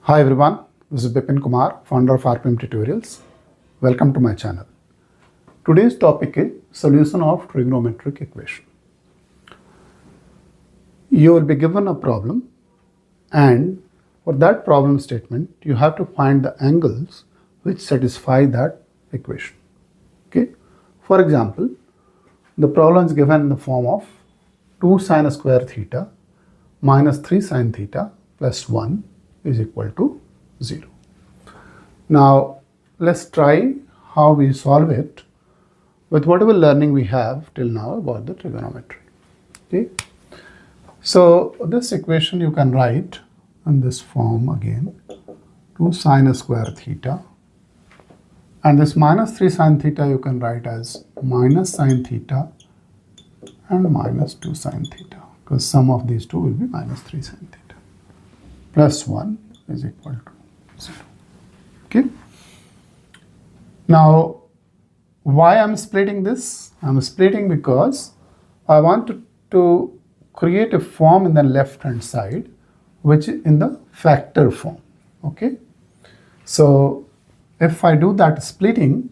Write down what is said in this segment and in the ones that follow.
Hi everyone, this is Bipin Kumar, founder of RPM Tutorials. Welcome to my channel. Today's topic is solution of trigonometric equation. You will be given a problem, and for that problem statement you have to find the angles which satisfy that equation. Okay. For example, the problem is given in the form of 2 sine square theta minus 3 sine theta plus 1 is equal to 0. Now let's try how we solve it with whatever learning we have till now about the trigonometry. Okay. So this equation you can write in this form again, 2 sine square theta, and this minus 3 sine theta you can write as minus sine theta and minus 2 sine theta, because sum of these two will be minus 3 sine theta, plus 1 is equal to 0. Okay. Now, why I'm splitting this? I'm splitting because I want to create a form in the left hand side which is in the factor form. Okay. So, if I do that splitting,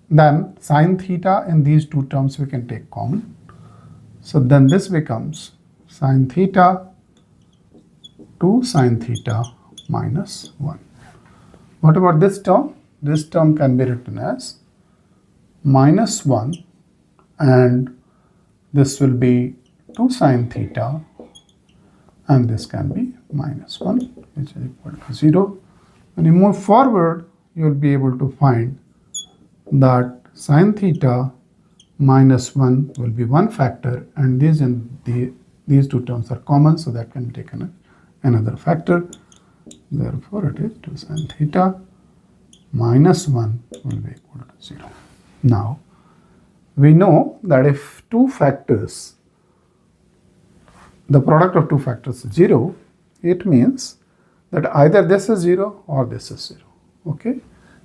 then sine theta in these two terms we can take common. So, then this becomes sine theta 2 sine theta minus 1. What about this term? This term can be written as minus 1, and this will be 2 sine theta, and this can be minus 1, which is equal to 0. When you move forward, you will be able to find that sine theta minus 1 will be one factor, and these two terms are common, so that can be taken another factor. Therefore, it is 2 sine theta minus 1 will be equal to 0. Now, we know that if two factors, the product of two factors is 0, it means that either this is 0 or this is 0. Okay.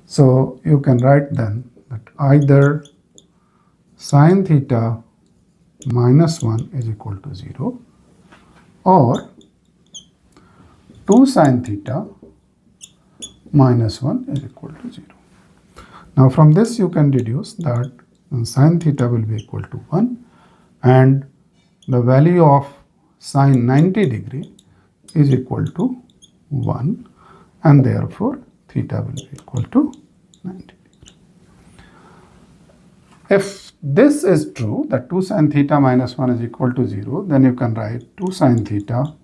So, you can write then that either sine theta minus 1 is equal to 0 or 2 sine theta minus 1 is equal to 0. Now from this you can deduce that sine theta will be equal to 1 and the value of sine 90 degree is equal to 1, and therefore theta will be equal to 90 degree. If this is true, that 2 sine theta minus 1 is equal to 0, then you can write 2 sine theta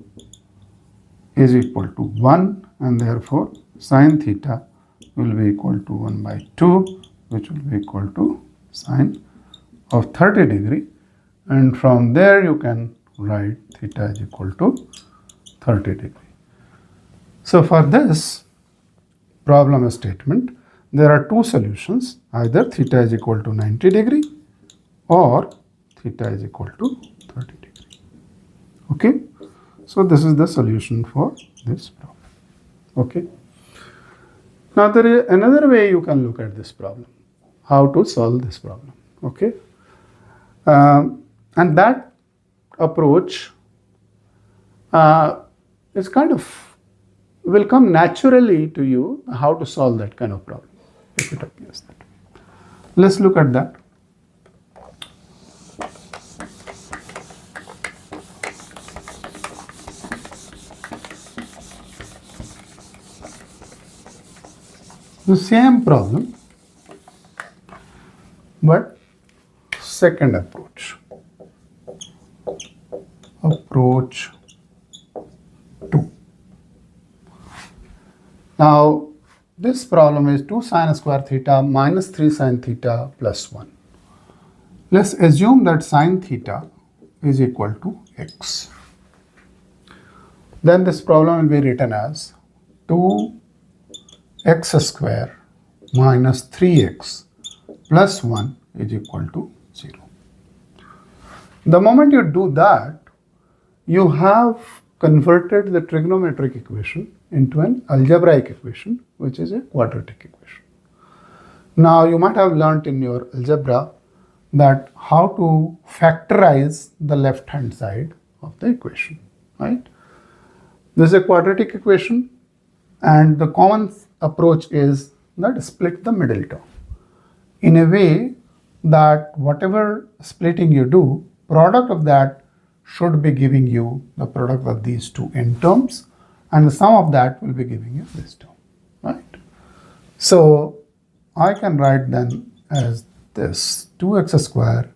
is equal to 1, and therefore sine theta will be equal to 1 by 2, which will be equal to sine of 30 degree, and from there you can write theta is equal to 30 degree. So for this problem statement, there are two solutions, either theta is equal to 90 degree or theta is equal to 30 degree. Okay. So this is the solution for this problem. Okay. Now there is another way you can look at this problem, how to solve this problem. Okay. And that approach is kind of will come naturally to you how to solve that kind of problem, if it appears that way. Let's look at that. The same problem, but second approach. Approach 2. Now, this problem is 2 sine square theta minus 3 sine theta plus 1. Let's assume that sine theta is equal to x. Then this problem will be written as 2 x square minus 3x plus 1 is equal to 0. The moment you do that, you have converted the trigonometric equation into an algebraic equation, which is a quadratic equation. Now, you might have learnt in your algebra that how to factorize the left hand side of the equation, right? This is a quadratic equation. And the common approach is that split the middle term in a way that whatever splitting you do, product of that should be giving you the product of these two end terms, and the sum of that will be giving you this term, right? So I can write then as this 2x square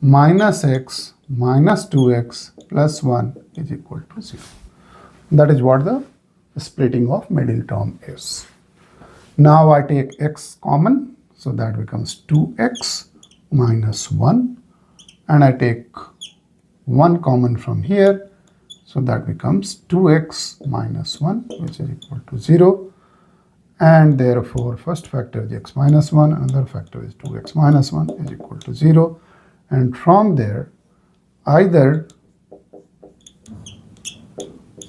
minus x minus 2x plus 1 is equal to 0. That is what the splitting of middle term is. Now I take x common, so that becomes 2x minus 1, and I take 1 common from here, so that becomes 2x minus 1, which is equal to 0. And therefore first factor is x minus 1, another factor is 2x minus 1 is equal to 0. And from there, either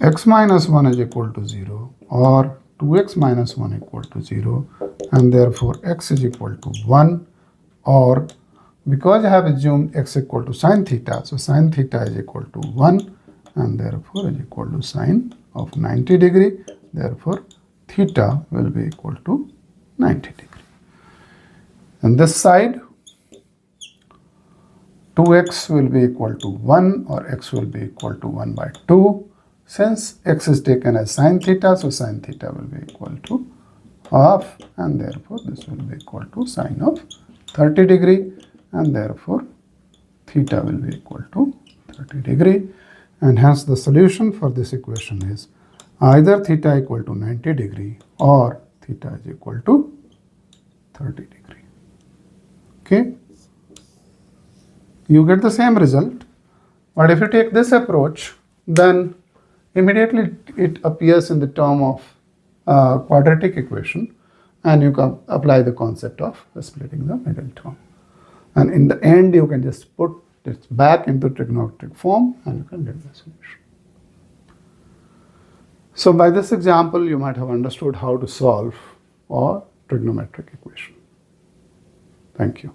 x minus 1 is equal to 0 or 2x minus 1 equal to 0, and therefore x is equal to 1, or because I have assumed x equal to sine theta, so sine theta is equal to 1 and therefore is equal to sine of 90 degree. Therefore theta will be equal to 90 degree. And this side 2x will be equal to 1 or x will be equal to 1 by 2. Since x is taken as sine theta, so sine theta will be equal to half, and therefore this will be equal to sine of 30 degree, and therefore theta will be equal to 30 degree. And hence the solution for this equation is either theta equal to 90 degree or theta is equal to 30 degree. Okay? You get the same result, but if you take this approach, then immediately it appears in the term of quadratic equation, and you can apply the concept of splitting the middle term. And in the end, you can just put it back into trigonometric form and you can get the solution. So by this example, you might have understood how to solve a trigonometric equation. Thank you.